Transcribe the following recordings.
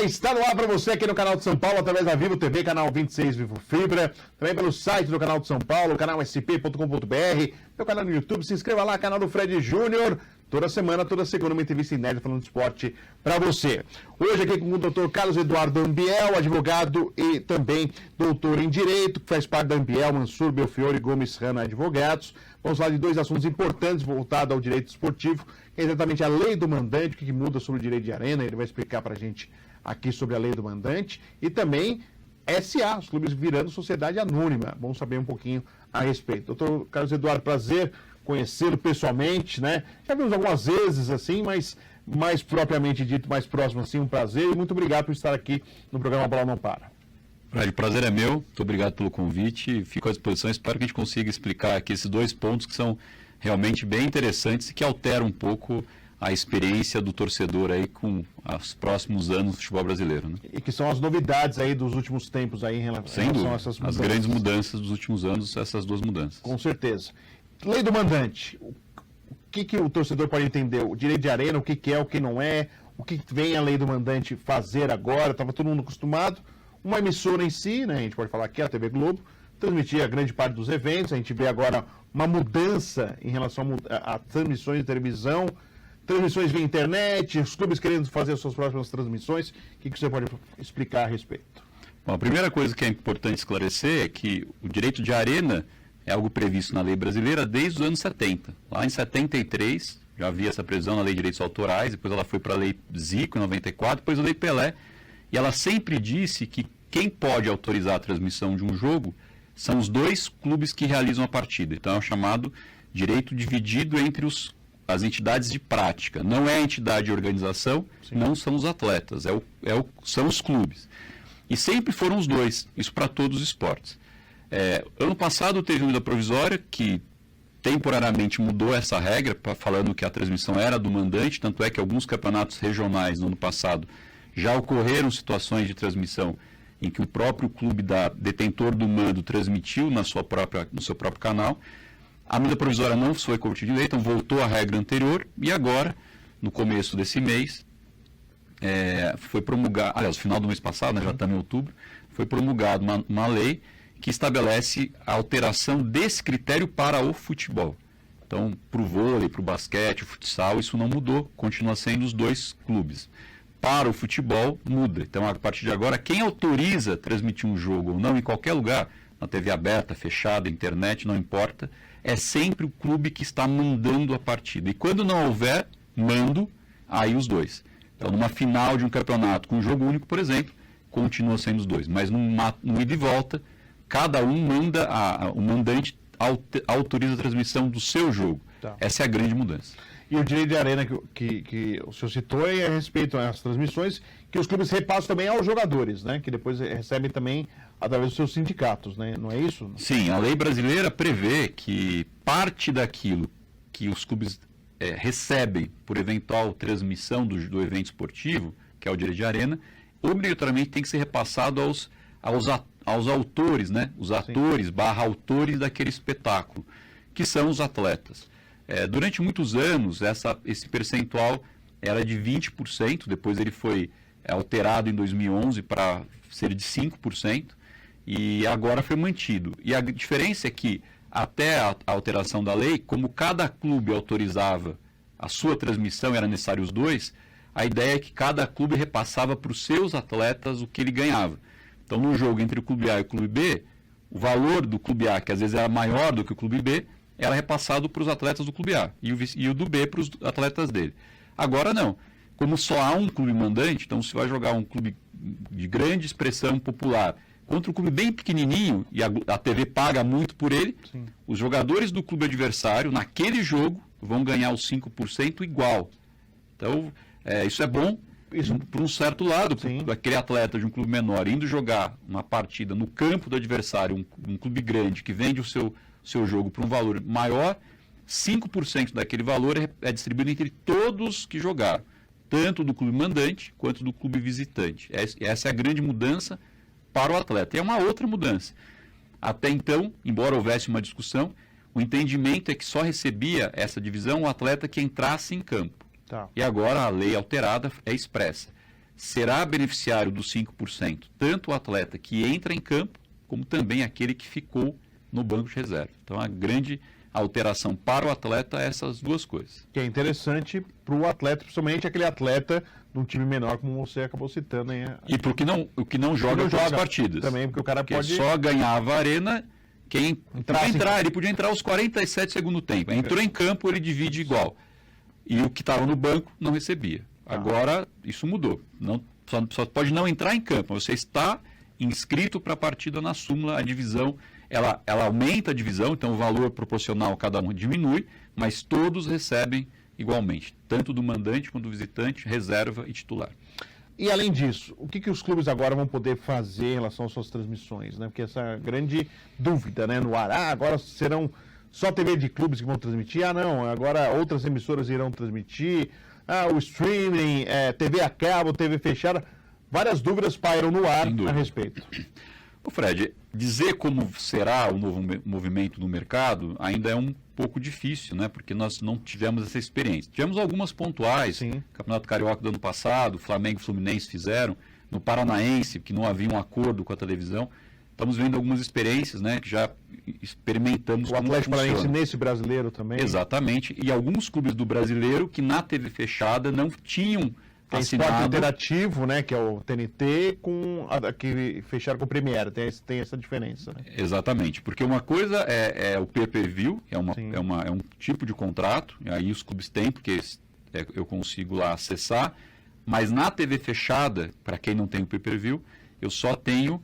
está no ar para você aqui no canal de São Paulo, através da Vivo TV, canal 26 Vivo Fibra, também pelo site do canal de São Paulo, canal sp.com.br, meu canal no YouTube, se inscreva lá, canal do Fred Júnior, toda semana, toda segunda, uma entrevista inédita falando de esporte para você. Hoje aqui com o Dr. Carlos Eduardo Ambiel, advogado e também doutor em Direito, que faz parte da Ambiel, Mansur, Belfiore, Gomes, Rana Advogados. Vamos falar de dois assuntos importantes voltados ao direito esportivo, que é exatamente a lei do mandante, o que muda sobre o direito de arena, ele vai explicar para a gente aqui sobre a lei do mandante, e também SA, os clubes virando sociedade anônima. Vamos saber um pouquinho a respeito. Doutor Carlos Eduardo, prazer conhecê-lo pessoalmente, né? Já vimos algumas vezes assim, mas mais propriamente dito, mais próximo assim, um prazer, e muito obrigado por estar aqui no programa Bola Não Para. Fred, o prazer é meu, muito obrigado pelo convite, fico à disposição, espero que a gente consiga explicar aqui esses dois pontos que são realmente bem interessantes e que alteram um pouco a experiência do torcedor aí com os próximos anos do futebol brasileiro, né? E que são as novidades aí dos últimos tempos aí em relação a essas mudanças. As grandes mudanças dos últimos anos, essas duas mudanças. Com certeza. Lei do mandante, o que o torcedor pode entender? O direito de arena, o que é, o que não é, o que vem a lei do mandante fazer agora? Estava todo mundo acostumado. Uma emissora em si, né, a gente pode falar aqui, a TV Globo, transmitia grande parte dos eventos. A gente vê agora uma mudança em relação a transmissões de televisão, transmissões via internet, os clubes querendo fazer as suas próprias transmissões. O que você pode explicar a respeito? Bom, a primeira coisa que é importante esclarecer é que o direito de arena é algo previsto na lei brasileira desde os anos 70. Lá em 73 já havia essa previsão na lei de direitos autorais, depois ela foi para a lei Zico em 94, depois a lei Pelé, e ela sempre disse que quem pode autorizar a transmissão de um jogo são os dois clubes que realizam a partida. Então é o chamado direito dividido entre as entidades de prática. Não é a entidade de organização, sim, não são os atletas, são os clubes. E sempre foram os dois, isso para todos os esportes. Ano passado teve uma medida provisória que temporariamente mudou essa regra, falando que a transmissão era do mandante, tanto é que alguns campeonatos regionais no ano passado já ocorreram situações de transmissão em que o próprio clube detentor do mando transmitiu no seu próprio canal. A medida provisória não foi corrigida de lei, então voltou à regra anterior, e agora, no começo desse mês, foi promulgado, aliás, no final do mês passado, né, já estamos em outubro, foi promulgada uma lei que estabelece a alteração desse critério para o futebol. Então, para o vôlei, para o basquete, o futsal, isso não mudou, continua sendo os dois clubes. Para o futebol, muda. Então, a partir de agora, quem autoriza transmitir um jogo ou não, em qualquer lugar, na TV aberta, fechada, internet, não importa, é sempre o clube que está mandando a partida. E quando não houver mando, aí os dois. Então, numa final de um campeonato com um jogo único, por exemplo, continua sendo os dois. Mas no ida e volta, cada um manda, o mandante autoriza a transmissão do seu jogo. Tá. Essa é a grande mudança. E o direito de arena que o senhor citou é a respeito às transmissões que os clubes repassam também aos jogadores, né? Que depois recebem também através dos seus sindicatos, né? Não é isso? Sim, a lei brasileira prevê que parte daquilo que os clubes recebem por eventual transmissão do evento esportivo, que é o direito de arena, obrigatoriamente tem que ser repassado aos autores, né? Os atores / autores daquele espetáculo, que são os atletas. Durante muitos anos, esse percentual era de 20%, depois ele foi alterado em 2011 para ser de 5%, e agora foi mantido. E a diferença é que, até a alteração da lei, como cada clube autorizava a sua transmissão, era necessário os dois, a ideia é que cada clube repassava para os seus atletas o que ele ganhava. Então, no jogo entre o clube A e o clube B, o valor do clube A, que às vezes era maior do que o clube B, era repassado para os atletas do clube A e o do B para os atletas dele. Agora não. Como só há um clube mandante, então se vai jogar um clube de grande expressão popular contra um clube bem pequenininho, e a TV paga muito por ele, sim, os jogadores do clube adversário, naquele jogo, vão ganhar os 5% igual. Então, isso é bom. Isso por um certo lado, aquele atleta de um clube menor indo jogar uma partida no campo do adversário, um clube grande que vende o seu jogo por um valor maior, 5% daquele valor é distribuído entre todos que jogaram, tanto do clube mandante quanto do clube visitante. Essa é a grande mudança para o atleta. E é uma outra mudança. Até então, embora houvesse uma discussão, o entendimento é que só recebia essa divisão o atleta que entrasse em campo. Tá. E agora a lei alterada é expressa. será beneficiário dos 5%, tanto o atleta que entra em campo, como também aquele que ficou no banco de reserva. Então, a grande alteração para o atleta é essas duas coisas. Que é interessante para o atleta, principalmente aquele atleta de um time menor, como você acabou citando. Hein? E para o que não joga todas as partidas. Também, porque o cara porque pode... só ganhava a arena quem ele podia entrar aos 47 segundo tempo. Entrou em campo, ele divide igual. E o que estava no banco não recebia. Agora, isso mudou. Só pode não entrar em campo. Você está inscrito para a partida na súmula, a divisão, ela aumenta a divisão, então o valor proporcional a cada um diminui, mas todos recebem igualmente, tanto do mandante quanto do visitante, reserva e titular. E além disso, o que os clubes agora vão poder fazer em relação às suas transmissões, né? Porque essa grande dúvida, né, no ar, agora serão só TV de clubes que vão transmitir, não, agora outras emissoras irão transmitir, o streaming, TV a cabo, TV fechada, várias dúvidas pairam no ar a respeito. Ô Fred, dizer como será o novo movimento no mercado ainda é um pouco difícil, né? Porque nós não tivemos essa experiência. Tivemos algumas pontuais, Campeonato Carioca do ano passado, Flamengo e Fluminense fizeram, no Paranaense, que não havia um acordo com a televisão. Estamos vendo algumas experiências, né? Que já experimentamos o Atlético Paranaense nesse brasileiro também. Exatamente. E alguns clubes do brasileiro que na TV fechada não tinham assinado. Esporte Interativo, né, que é o TNT, que fecharam com o Premiere, tem essa diferença. Né? Exatamente, porque uma coisa é o pay-per-view, é um tipo de contrato, e aí os clubes têm, porque eu consigo lá acessar, mas na TV fechada, para quem não tem o pay-per-view, eu só tenho,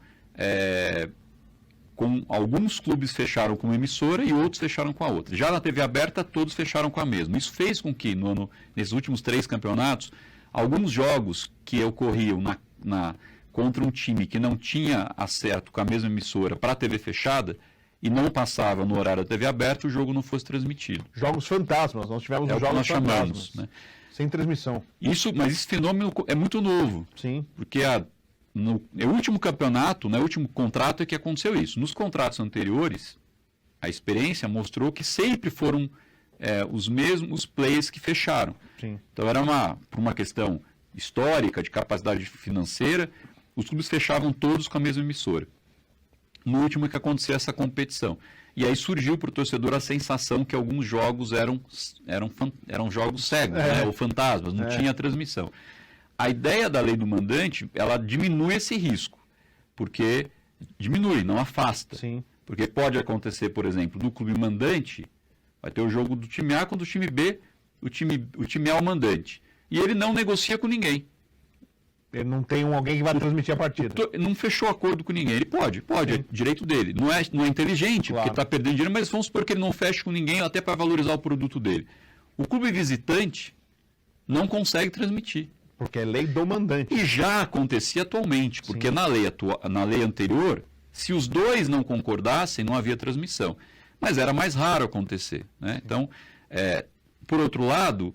com alguns clubes fecharam com uma emissora e outros fecharam com a outra. Já na TV aberta, todos fecharam com a mesma. Isso fez com que, nesses últimos 3 campeonatos, alguns jogos que ocorriam contra um time que não tinha acerto com a mesma emissora para a TV fechada e não passava no horário da TV aberta, o jogo não fosse transmitido. Jogos fantasmas, nós tivemos jogos que nós fantasmas, chamamos, né? Sem transmissão. Mas esse fenômeno é muito novo. Sim. Porque no último campeonato, no último contrato é que aconteceu isso. Nos contratos anteriores, a experiência mostrou que sempre foram os mesmos players que fecharam. Sim. Então era por uma questão histórica, de capacidade financeira, os clubes fechavam todos com a mesma emissora. No último é que aconteceu essa competição. E aí surgiu para o torcedor a sensação que alguns jogos eram jogos cegos, né, ou fantasmas, não tinha transmissão. A ideia da lei do mandante, ela diminui esse risco, porque diminui, não afasta. Sim. Porque pode acontecer, por exemplo, no clube mandante, vai ter o jogo do time A contra o time B, o time A é o mandante. E ele não negocia com ninguém. Ele não tem alguém que vai transmitir a partida. Não fechou acordo com ninguém. Ele pode, é direito dele. Não é inteligente, claro, porque está perdendo dinheiro, mas vamos supor que ele não feche com ninguém até para valorizar o produto dele. O clube visitante não consegue transmitir. Porque é lei do mandante. E já acontecia atualmente, porque na lei anterior, se os dois não concordassem, não havia transmissão. Mas era mais raro acontecer, né? Então, por outro lado,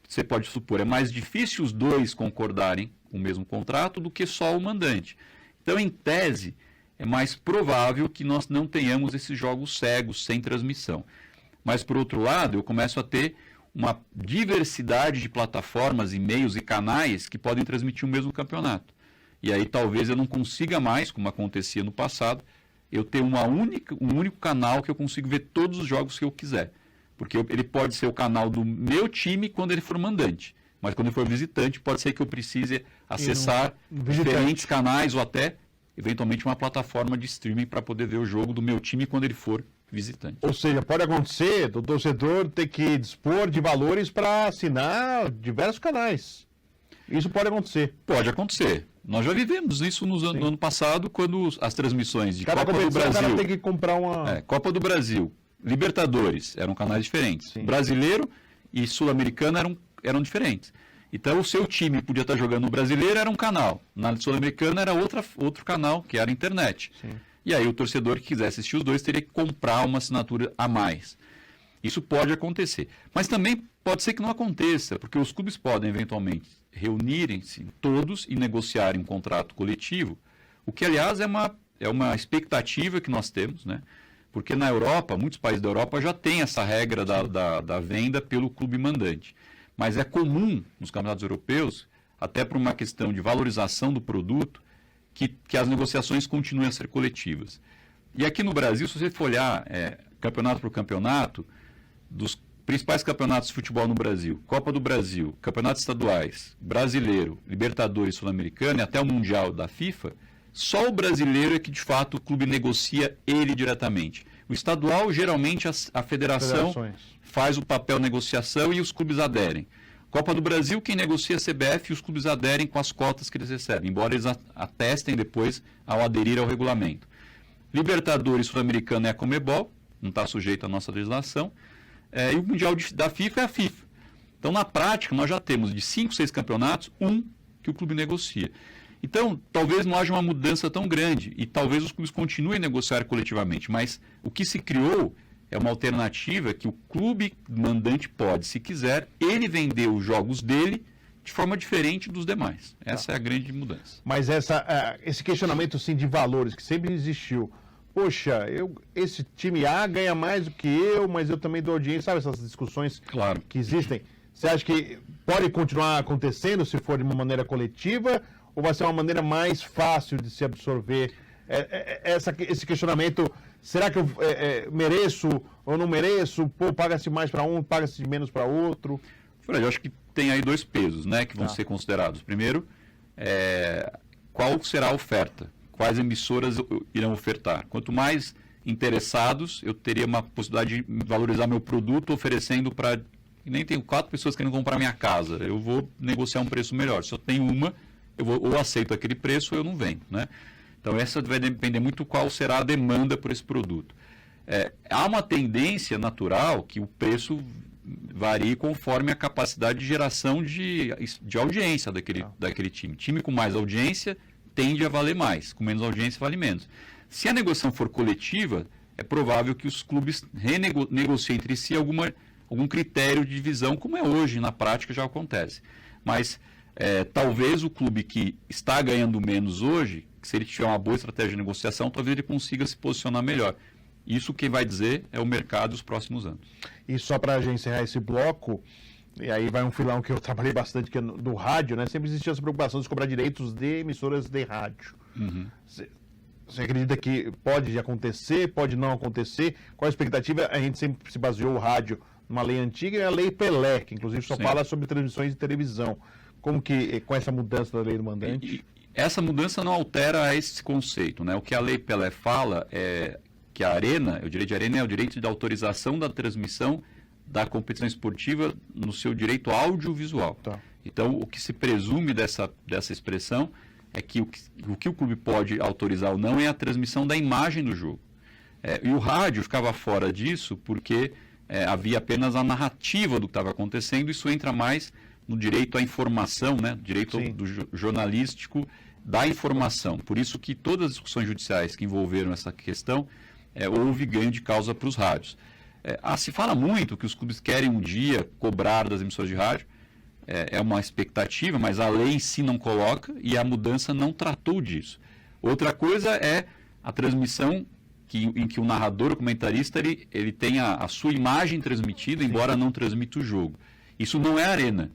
você pode supor, é mais difícil os dois concordarem com o mesmo contrato do que só o mandante. Então, em tese, é mais provável que nós não tenhamos esses jogos cegos, sem transmissão. Mas, por outro lado, eu começo a ter uma diversidade de plataformas, e-mails e canais que podem transmitir o mesmo campeonato. E aí talvez eu não consiga mais, como acontecia no passado, eu ter um único canal que eu consigo ver todos os jogos que eu quiser. Porque ele pode ser o canal do meu time quando ele for mandante. Mas quando ele for visitante, pode ser que eu precise acessar diferentes canais ou até, eventualmente, uma plataforma de streaming para poder ver o jogo do meu time quando ele for visitante. Ou seja, pode acontecer do torcedor ter que dispor de valores para assinar diversos canais. Isso pode acontecer. Pode acontecer. Nós já vivemos isso no ano passado, quando as transmissões de Copa do Brasil... Cada tem que comprar uma... Copa do Brasil, Libertadores, eram canais diferentes. Sim. Brasileiro e Sul-Americano eram diferentes. Então, o seu time podia estar jogando no Brasileiro, era um canal. Na Sul-Americana era outro canal, que era a internet. Sim. E aí o torcedor que quisesse assistir os dois teria que comprar uma assinatura a mais. Isso pode acontecer. Mas também pode ser que não aconteça, porque os clubes podem, eventualmente, reunirem-se todos e negociarem um contrato coletivo, o que, aliás, é uma expectativa que nós temos, né? Porque na Europa, muitos países da Europa já têm essa regra da venda pelo clube mandante. Mas é comum, nos campeonatos europeus, até por uma questão de valorização do produto, que as negociações continuem a ser coletivas. E aqui no Brasil, se você for olhar campeonato por campeonato, dos principais campeonatos de futebol no Brasil, Copa do Brasil, campeonatos estaduais, Brasileiro, Libertadores, Sul-Americana e até o Mundial da FIFA, só o brasileiro é que de fato o clube negocia ele diretamente. O estadual, geralmente a federação faz o papel negociação e os clubes aderem. Copa do Brasil, quem negocia é a CBF e os clubes aderem com as cotas que eles recebem, embora eles atestem depois ao aderir ao regulamento. Libertadores, Sul-Americana é a Conmebol, não está sujeito à nossa legislação. E o Mundial da FIFA é a FIFA. Então, na prática, nós já temos de 5, 6 campeonatos, um que o clube negocia. Então, talvez não haja uma mudança tão grande e talvez os clubes continuem a negociar coletivamente, mas o que se criou é uma alternativa que o clube mandante pode, se quiser, ele vender os jogos dele de forma diferente dos demais. Essa é a grande mudança. Mas esse questionamento sim, de valores que sempre existiu, poxa, esse time A ganha mais do que eu, mas eu também dou audiência, sabe essas discussões que existem? Você acha que pode continuar acontecendo se for de uma maneira coletiva ou vai ser uma maneira mais fácil de se absorver esse questionamento? Será que eu mereço ou não mereço? Pô, paga-se mais para um, paga-se menos para outro? Fred, eu acho que tem aí 2 pesos, né, que vão ser considerados. Primeiro, qual será a oferta? Quais emissoras irão ofertar? Quanto mais interessados, eu teria uma possibilidade de valorizar meu produto oferecendo para... Nem tenho 4 pessoas querendo comprar minha casa. Eu vou negociar um preço melhor. Se eu tenho uma, eu ou aceito aquele preço ou eu não vendo, né? Então, essa vai depender muito qual será a demanda por esse produto. Há uma tendência natural que o preço varie conforme a capacidade de geração de audiência daquele time. Time com mais audiência tende a valer mais, com menos audiência vale menos. Se a negociação for coletiva, é provável que os clubes renegociem entre si algum critério de divisão, como é hoje, na prática já acontece. Mas talvez o clube que está ganhando menos hoje, se ele tiver uma boa estratégia de negociação, talvez ele consiga se posicionar melhor. Isso quem vai dizer é o mercado dos próximos anos. E só para a gente encerrar esse bloco, e aí vai um filão que eu trabalhei bastante, que é do rádio, né? Sempre existia essa preocupação de cobrar direitos de emissoras de rádio. Você acredita que pode acontecer, pode não acontecer? Qual a expectativa? A gente sempre se baseou o rádio numa lei antiga e a lei Pelé, que inclusive só fala sobre transmissões de televisão. Como que, com essa mudança da lei do mandante? Essa mudança não altera esse conceito, né? O que a lei Pelé fala é que a Arena, o direito de Arena é o direito de autorização da transmissão da competição esportiva no seu direito audiovisual. Tá. Então, o que se presume dessa expressão é que o que o clube pode autorizar ou não é a transmissão da imagem do jogo. E o rádio ficava fora disso porque havia apenas a narrativa do que estava acontecendo. Isso entra mais no direito à informação, né? Direito do jornalístico da informação. Por isso que todas as discussões judiciais que envolveram essa questão, houve ganho de causa para os rádios. Se fala muito que os clubes querem um dia cobrar das emissoras de rádio, é uma expectativa, mas a lei em si não coloca e a mudança não tratou disso. Outra coisa é a transmissão em que o narrador, o comentarista, ele tem a sua imagem transmitida, embora não transmita o jogo. Isso não é arena.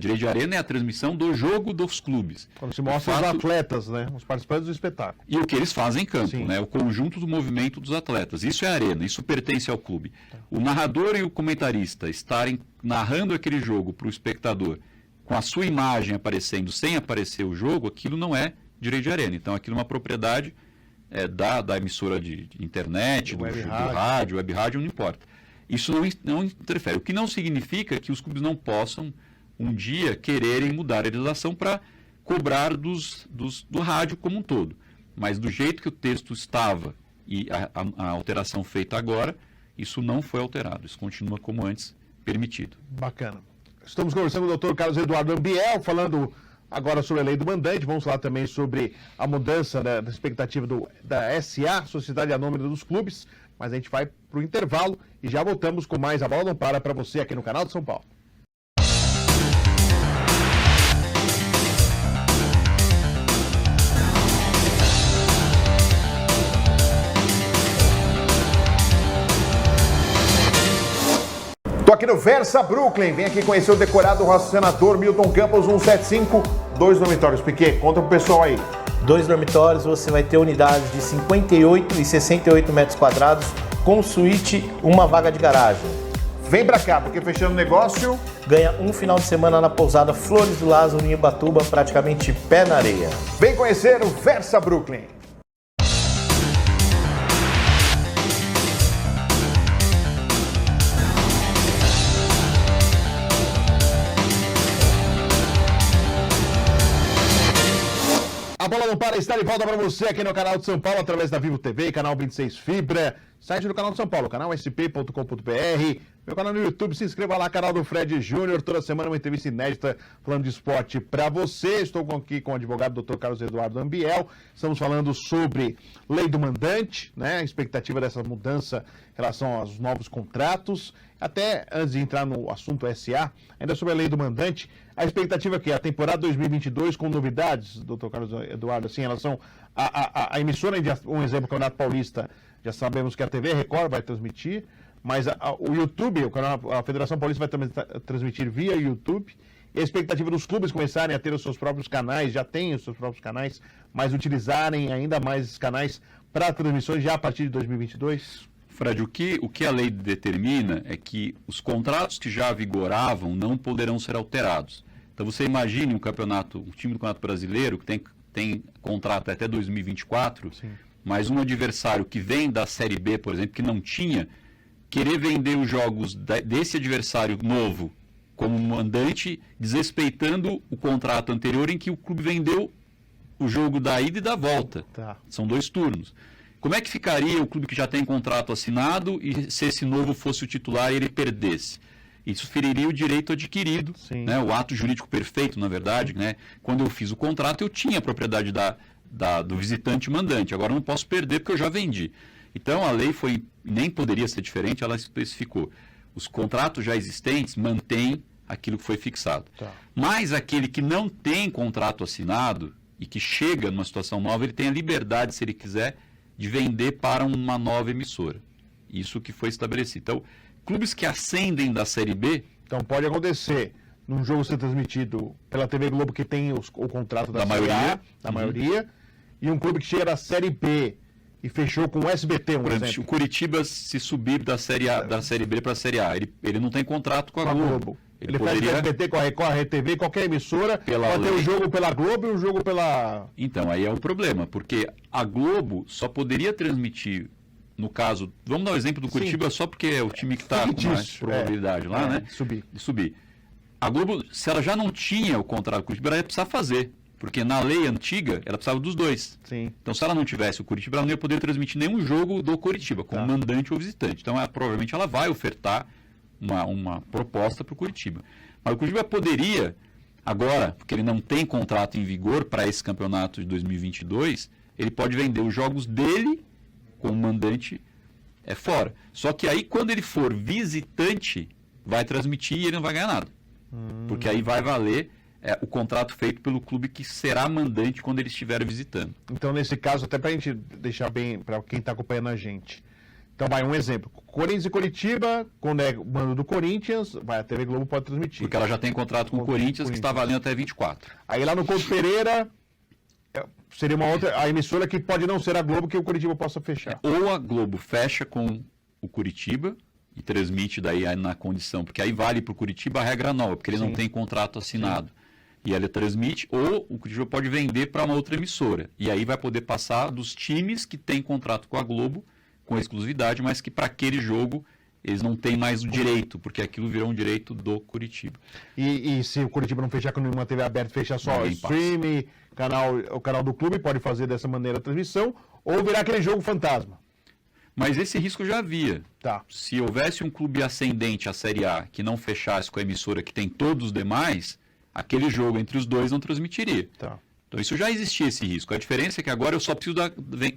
Direito de Arena é a transmissão do jogo dos clubes. Quando se mostra os atletas, né? Os participantes do espetáculo. E o que eles fazem em campo, né? O conjunto do movimento dos atletas. Isso é Arena, isso pertence ao clube. O narrador e o comentarista estarem narrando aquele jogo para o espectador, com a sua imagem aparecendo sem aparecer o jogo, aquilo não é direito de Arena. Então, aquilo é uma propriedade da emissora de internet, do rádio, web rádio, não importa. Isso não interfere. O que não significa que os clubes não possam um dia quererem mudar a legislação para cobrar do rádio como um todo. Mas do jeito que o texto estava e a alteração feita agora, isso não foi alterado. Isso continua como antes, permitido. Bacana. Estamos conversando com o doutor Carlos Eduardo Ambiel, falando agora sobre a lei do mandante. Vamos falar também sobre a mudança da expectativa da SA, Sociedade Anônima dos Clubes. Mas a gente vai para o intervalo e já voltamos com mais A Bola Não para você aqui no canal de São Paulo. Tô aqui no Versa Brooklyn, vem aqui conhecer o decorado Senador Milton Campos 175, 2 dormitórios. Piquet, conta pro pessoal aí. 2 dormitórios, você vai ter unidades de 58 e 68 metros quadrados, com suíte, uma vaga de garagem. Vem pra cá, porque fechando o negócio... Ganha um final de semana na pousada Flores do Lázaro, em Ubatuba, praticamente pé na areia. Vem conhecer o Versa Brooklyn. A bola não para, está de volta para você aqui no canal de São Paulo, através da Vivo TV, canal 26 Fibra, site do canal de São Paulo, canal sp.com.br, meu canal no YouTube, se inscreva lá, canal do Fred Júnior, toda semana uma entrevista inédita falando de esporte para você. Estou aqui com o advogado Dr. Carlos Eduardo Ambiel, estamos falando sobre lei do mandante, né, a expectativa dessa mudança em relação aos novos contratos. Até antes de entrar no assunto SA, ainda sobre a lei do mandante, a expectativa aqui, a temporada 2022 com novidades, doutor Carlos Eduardo, assim, em relação à emissora, um exemplo, o Campeonato Paulista, já sabemos que a TV Record vai transmitir, mas o YouTube, a Federação Paulista vai transmitir via YouTube, e a expectativa dos clubes começarem a ter os seus próprios canais, já têm os seus próprios canais, mas utilizarem ainda mais esses canais para transmissões já a partir de 2022? Fred, o que a lei determina é que os contratos que já vigoravam não poderão ser alterados. Então você imagine um time do Campeonato Brasileiro que tem contrato até 2024, sim, mas um adversário que vem da Série B, por exemplo, que não tinha, querer vender os jogos desse adversário novo como mandante, desrespeitando o contrato anterior em que o clube vendeu o jogo da ida e da volta. Tá. São 2 turnos. Como é que ficaria o clube que já tem contrato assinado e se esse novo fosse o titular e ele perdesse? Isso feriria o direito adquirido, né, o ato jurídico perfeito, na verdade. Né? Quando eu fiz o contrato, eu tinha a propriedade do visitante mandante. Agora eu não posso perder porque eu já vendi. Então a lei nem poderia ser diferente, ela especificou. Os contratos já existentes mantêm aquilo que foi fixado. Tá. Mas aquele que não tem contrato assinado e que chega numa situação nova, ele tem a liberdade, se ele quiser, de vender para uma nova emissora. Isso que foi estabelecido. Então, clubes que ascendem da Série B... Então, pode acontecer num jogo ser transmitido pela TV Globo, que tem o contrato da Série A, da maioria, e um clube que chega da Série B e fechou com o SBT, por exemplo. O Curitiba, se subir da Série A, da Série B para a Série A, ele não tem contrato com a Globo. Ele poderia... faz com o SBT, com a Record, a RTV, qualquer emissora, pode ter um jogo pela Globo e um jogo pela... Então, aí é o problema, porque a Globo só poderia transmitir, no caso, vamos dar o exemplo do Curitiba, só porque é o time que está com mais probabilidade lá, né? De subir. A Globo, se ela já não tinha o contrato com o Curitiba, ela ia precisar fazer, porque na lei antiga, ela precisava dos 2. Sim. Então, se ela não tivesse o Curitiba, ela não ia poder transmitir nenhum jogo do Curitiba, como mandante ou visitante. Então, provavelmente ela vai ofertar uma proposta para o Curitiba. Mas o Curitiba poderia, agora, porque ele não tem contrato em vigor para esse campeonato de 2022, ele pode vender os jogos dele como mandante fora. Só que aí, quando ele for visitante, vai transmitir e ele não vai ganhar nada. Porque aí vai valer o contrato feito pelo clube que será mandante quando ele estiver visitando. Então, nesse caso, até para a gente deixar bem, para quem está acompanhando a gente, então vai um exemplo, Corinthians e Curitiba, quando é o mando do Corinthians, a TV Globo pode transmitir. Porque ela já tem contrato com o Corinthians, que está valendo até 24. Aí lá no Couto Pereira, seria uma outra, a emissora que pode não ser a Globo, que o Curitiba possa fechar. Ou a Globo fecha com o Curitiba e transmite daí na condição, porque aí vale para o Curitiba a regra nova, porque ele não tem contrato assinado. E ela transmite, ou o Curitiba pode vender para uma outra emissora. E aí vai poder passar dos times que têm contrato com a Globo, com exclusividade, mas que para aquele jogo eles não têm mais o direito, porque aquilo virou um direito do Curitiba. E se o Curitiba não fechar com nenhuma TV aberta, fechar só o stream, o canal do clube, pode fazer dessa maneira a transmissão, ou virar aquele jogo fantasma. Mas esse risco já havia. Tá. Se houvesse um clube ascendente à Série A que não fechasse com a emissora que tem todos os demais, aquele jogo entre os dois não transmitiria. Tá. Então isso já existia esse risco. A diferença é que agora eu só preciso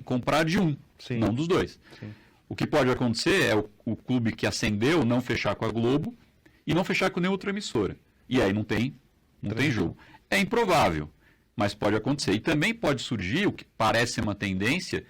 comprar de um, não dos dois. Sim. O que pode acontecer é o clube que ascendeu não fechar com a Globo e não fechar com nenhuma outra emissora. E aí não tem jogo. É improvável, mas pode acontecer. E também pode surgir, o que parece ser uma tendência,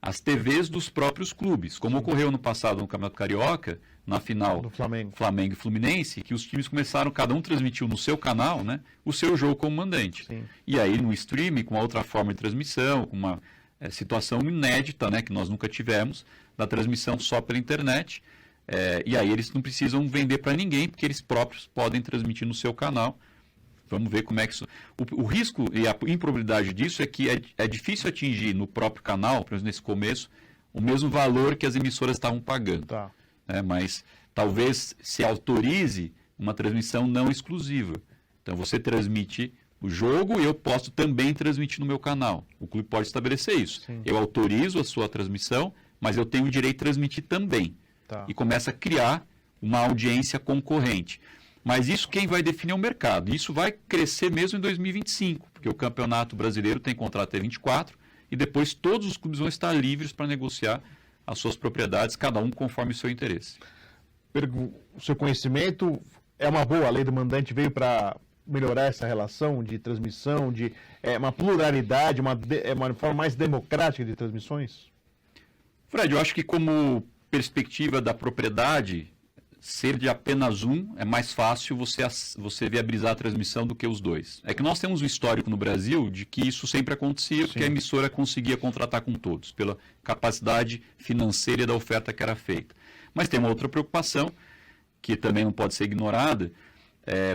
as TVs dos próprios clubes, como ocorreu no passado no Campeonato Carioca, na final Do Flamengo. Flamengo e Fluminense, que os times começaram, cada um transmitiu no seu canal, né, o seu jogo como mandante. Sim. E aí no streaming, com uma outra forma de transmissão, com uma situação inédita, né, que nós nunca tivemos, da transmissão só pela internet, e aí eles não precisam vender para ninguém, porque eles próprios podem transmitir no seu canal. Vamos ver como é que isso... O risco e a improbabilidade disso é que é difícil atingir no próprio canal, pelo menos nesse começo, o mesmo valor que as emissoras estavam pagando. Tá. Mas talvez se autorize uma transmissão não exclusiva. Então você transmite o jogo e eu posso também transmitir no meu canal. O clube pode estabelecer isso. Sim. Eu autorizo a sua transmissão, mas eu tenho o direito de transmitir também. Tá. E começa a criar uma audiência concorrente. Mas isso quem vai definir é o mercado. Isso vai crescer mesmo em 2025, porque o Campeonato Brasileiro tem contrato até 24 e depois todos os clubes vão estar livres para negociar as suas propriedades, cada um conforme o seu interesse. O seu conhecimento é uma boa, a lei do mandante veio para melhorar essa relação de transmissão, de uma pluralidade, uma forma mais democrática de transmissões? Fred, eu acho que como perspectiva da propriedade, ser de apenas um é mais fácil você viabilizar a transmissão do que os dois. É que nós temos um histórico no Brasil de que isso sempre acontecia, porque a emissora conseguia contratar com todos, pela capacidade financeira da oferta que era feita. Mas tem uma outra preocupação, que também não pode ser ignorada.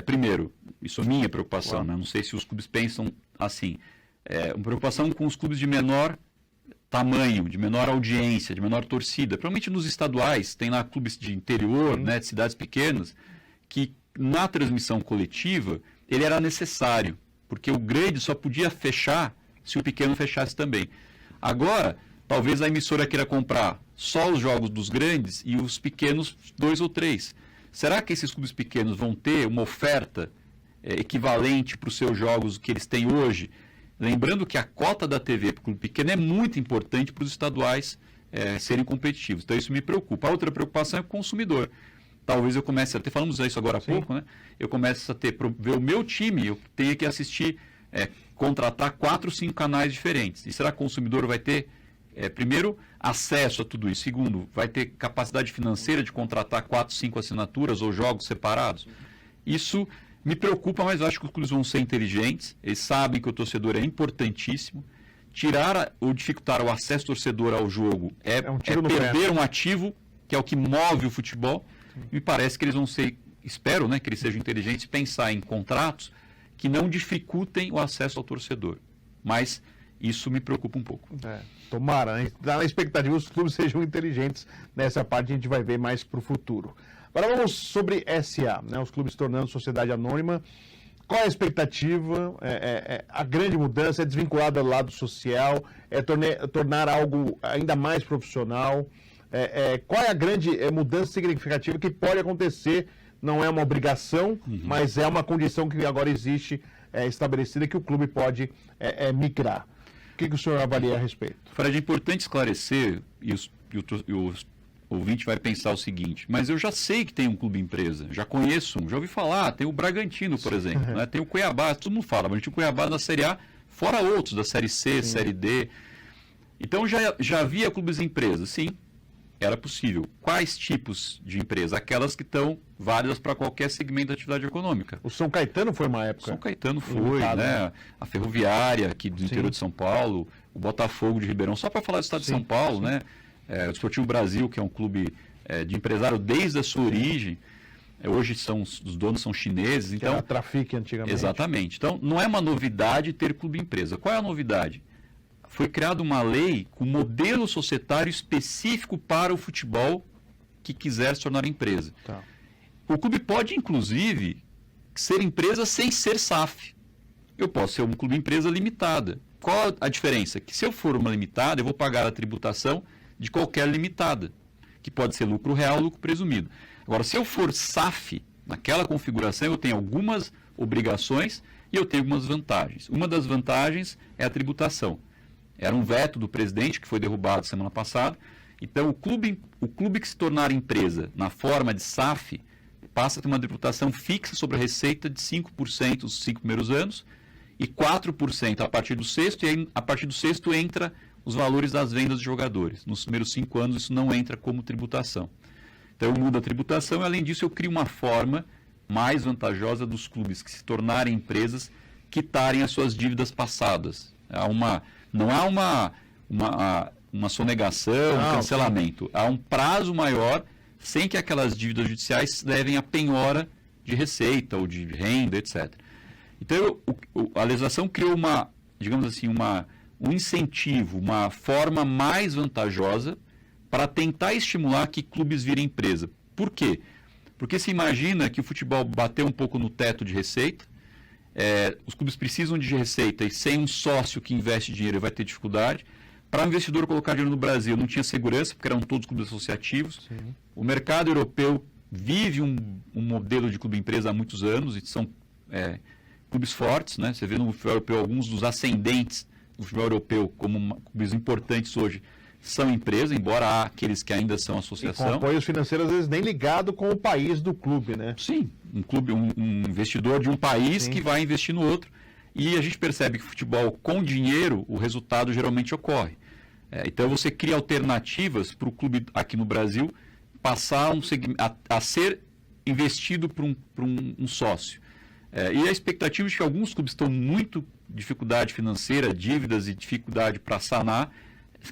Primeiro, isso é minha preocupação, Claro. né? Não sei se os clubes pensam assim. Uma preocupação com os clubes de menor tamanho, de menor audiência, de menor torcida. Provavelmente nos estaduais, tem lá clubes de interior, né, de cidades pequenas, que na transmissão coletiva ele era necessário, porque o grande só podia fechar se o pequeno fechasse também. Agora, talvez a emissora queira comprar só os jogos dos grandes e os pequenos 2 ou 3. Será que esses clubes pequenos vão ter uma oferta equivalente para os seus jogos que eles têm hoje? Lembrando que a cota da TV para o clube pequeno é muito importante para os estaduais serem competitivos. Então isso me preocupa. A outra preocupação é o consumidor. Talvez eu comece a ter, falamos isso agora há pouco, né? Eu comece a ter, ver o meu time, eu tenho que assistir, contratar 4, 5 canais diferentes. E será que o consumidor vai ter, primeiro, acesso a tudo isso? Segundo, vai ter capacidade financeira de contratar 4, 5 assinaturas ou jogos separados? Isso me preocupa, mas eu acho que os clubes vão ser inteligentes, eles sabem que o torcedor é importantíssimo. Tirar ou dificultar o acesso do torcedor ao jogo é perder um ativo, que é o que move o futebol. Me parece que eles vão ser, espero, né, que eles sejam inteligentes, pensar em contratos que não dificultem o acesso ao torcedor. Mas isso me preocupa um pouco. Tomara, né? Dá na expectativa que os clubes sejam inteligentes nessa parte, a gente vai ver mais para o futuro. Agora vamos sobre SA, né? Os clubes se tornando sociedade anônima. Qual é a expectativa? A grande mudança é desvincular do lado social, tornar algo ainda mais profissional. Qual é a grande mudança significativa que pode acontecer? Não é uma obrigação, mas é uma condição que agora existe estabelecida que o clube pode migrar. O que o senhor avalia a respeito? Fred, é importante esclarecer, e o ouvinte vai pensar o seguinte, mas eu já sei que tem um clube empresa, já conheço já ouvi falar, tem o Bragantino, por exemplo, né? Tem o Cuiabá, todo mundo fala, mas a gente tem o Cuiabá na Série A, fora outros da Série C, Série D. Então já havia clubes empresas, sim, era possível. Quais tipos de empresa? Aquelas que estão válidas para qualquer segmento da atividade econômica. O São Caetano foi uma época. São Caetano foi, né? A Ferroviária aqui do interior de São Paulo, o Botafogo de Ribeirão, só para falar do estado de São Paulo, né? O Esportivo Brasil, que é um clube de empresário desde a sua origem, hoje os donos são chineses. Então, era a Trafic antigamente. Exatamente. Então, não é uma novidade ter clube empresa. Qual é a novidade? Foi criada uma lei com modelo societário específico para o futebol que quiser se tornar empresa. Tá. O clube pode, inclusive, ser empresa sem ser SAF. Eu posso ser um clube empresa limitada. Qual a diferença? Que se eu for uma limitada, eu vou pagar a tributação de qualquer limitada, que pode ser lucro real ou lucro presumido. Agora, se eu for SAF, naquela configuração, eu tenho algumas obrigações e eu tenho algumas vantagens. Uma das vantagens é a tributação. Era um veto do presidente que foi derrubado semana passada. Então, o clube que se tornar empresa na forma de SAF passa a ter uma tributação fixa sobre a receita de 5% nos 5 primeiros anos e 4% a partir do sexto, e aí, a partir do sexto entra os valores das vendas de jogadores. Nos primeiros 5 anos isso não entra como tributação. Então eu mudo a tributação e, além disso, eu crio uma forma mais vantajosa dos clubes que se tornarem empresas quitarem as suas dívidas passadas. Não há uma sonegação, um cancelamento. Sim. Há um prazo maior sem que aquelas dívidas judiciais levem a penhora de receita ou de renda, etc. Então, a legislação criou digamos assim, um incentivo, uma forma mais vantajosa para tentar estimular que clubes virem empresa. Por quê? Porque se imagina que o futebol bateu um pouco no teto de receita, os clubes precisam de receita e sem um sócio que investe dinheiro vai ter dificuldade. Para o investidor colocar dinheiro no Brasil não tinha segurança, porque eram todos clubes associativos. Sim. O mercado europeu vive um modelo de clube-empresa há muitos anos e são clubes fortes, né? Você vê no futebol europeu alguns dos ascendentes do futebol europeu como clubes importantes hoje são empresas, embora há aqueles que ainda são associação. E com apoios financeiros, às vezes, nem ligado com o país do clube, né? Sim, um investidor de um país que vai investir no outro. E a gente percebe que futebol com dinheiro, o resultado geralmente ocorre. Então você cria alternativas para o clube aqui no Brasil passar a ser investido por um sócio. E a expectativa de que alguns clubes estão muito dificuldade financeira, dívidas e dificuldade para sanar,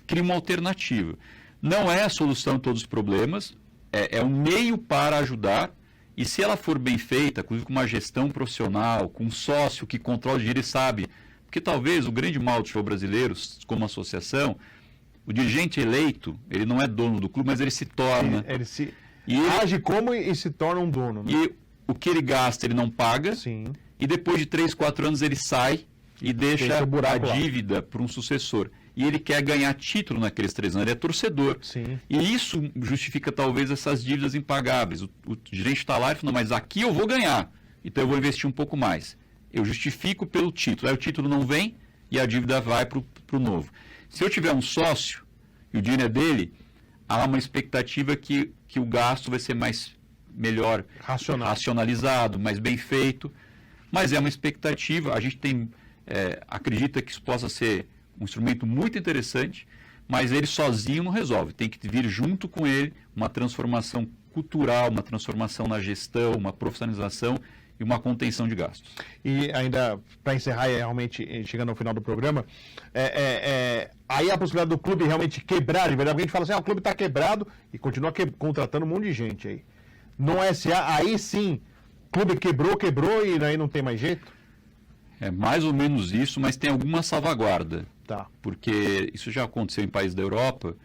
cria uma alternativa. Não é a solução de todos os problemas, é um meio para ajudar, e se ela for bem feita, inclusive com uma gestão profissional, com um sócio que controla o dinheiro e sabe, porque talvez o grande mal do futebol brasileiro, como associação, o dirigente eleito, ele não é dono do clube, mas ele se torna. Ele age como e se torna um dono. Né? E o que ele gasta, ele não paga, e depois de 3, 4 anos ele sai e deixa a dívida para um sucessor. E ele quer ganhar título naqueles 3 anos, ele é torcedor. Sim. E isso justifica talvez essas dívidas impagáveis. O gerente está lá e fala, mas aqui eu vou ganhar, então eu vou investir um pouco mais. Eu justifico pelo título, aí o título não vem e a dívida vai para o novo. Se eu tiver um sócio e o dinheiro é dele, há uma expectativa que o gasto vai ser melhor racionalizado, mais bem feito, mas é uma expectativa, a gente acredita que isso possa ser um instrumento muito interessante, mas ele sozinho não resolve. Tem que vir junto com ele uma transformação cultural, uma transformação na gestão, uma profissionalização e uma contenção de gastos. E ainda, para encerrar, realmente, chegando ao final do programa, aí a possibilidade do clube realmente quebrar, de verdade, a gente fala assim, o clube está quebrado e continua contratando um monte de gente aí. No SA, aí sim, clube quebrou e aí não tem mais jeito? É mais ou menos isso, mas tem alguma salvaguarda. Tá. Porque isso já aconteceu em países da Europa.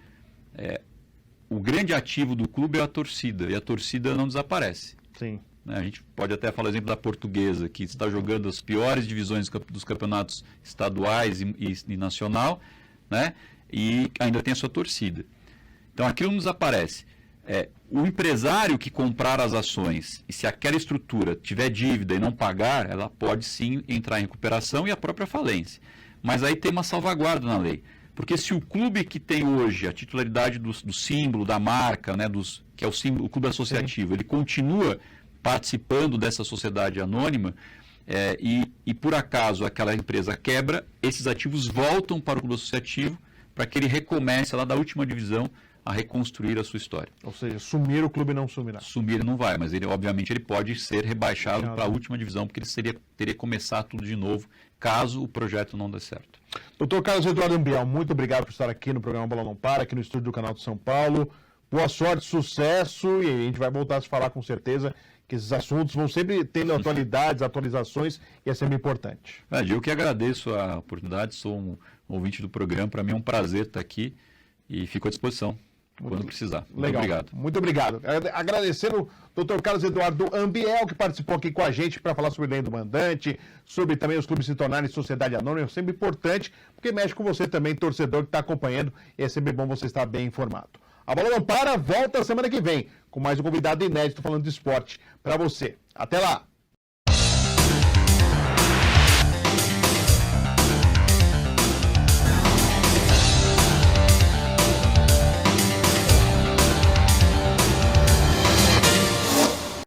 O grande ativo do clube é a torcida, e a torcida não desaparece. Sim. A gente pode até falar, exemplo, da Portuguesa, que está jogando as piores divisões dos campeonatos estaduais e nacional, né? E ainda tem a sua torcida. Então aquilo não desaparece. O empresário que comprar as ações, e se aquela estrutura tiver dívida e não pagar, ela pode sim entrar em recuperação e a própria falência. Mas aí tem uma salvaguarda na lei. Porque se o clube que tem hoje a titularidade do símbolo, da marca, né, que é o símbolo, o clube associativo, ele continua participando dessa sociedade anônima, e por acaso aquela empresa quebra, esses ativos voltam para o clube associativo para que ele recomece lá da última divisão a reconstruir a sua história. Ou seja, sumir o clube não sumirá. Sumir não vai, mas obviamente ele pode ser rebaixado para a última divisão, porque ele teria que começar tudo de novo, caso o projeto não dê certo. Dr. Carlos Eduardo Ambiel, muito obrigado por estar aqui no programa Bola Não Para, aqui no estúdio do Canal de São Paulo. Boa sorte, sucesso, e a gente vai voltar a se falar com certeza, que esses assuntos vão sempre tendo atualidades, atualizações, e é sempre importante. Eu que agradeço a oportunidade, sou um ouvinte do programa, para mim é um prazer estar aqui e fico à disposição. Quando precisar. Legal. Obrigado. Muito obrigado. Agradecendo o Dr. Carlos Eduardo Ambiel, que participou aqui com a gente para falar sobre o Lei do Mandante, sobre também os clubes se tornarem sociedade anônima, é sempre importante, porque mexe com você também, torcedor que está acompanhando, e é sempre bom você estar bem informado. A Bola Não Para, volta semana que vem, com mais um convidado inédito falando de esporte para você. Até lá!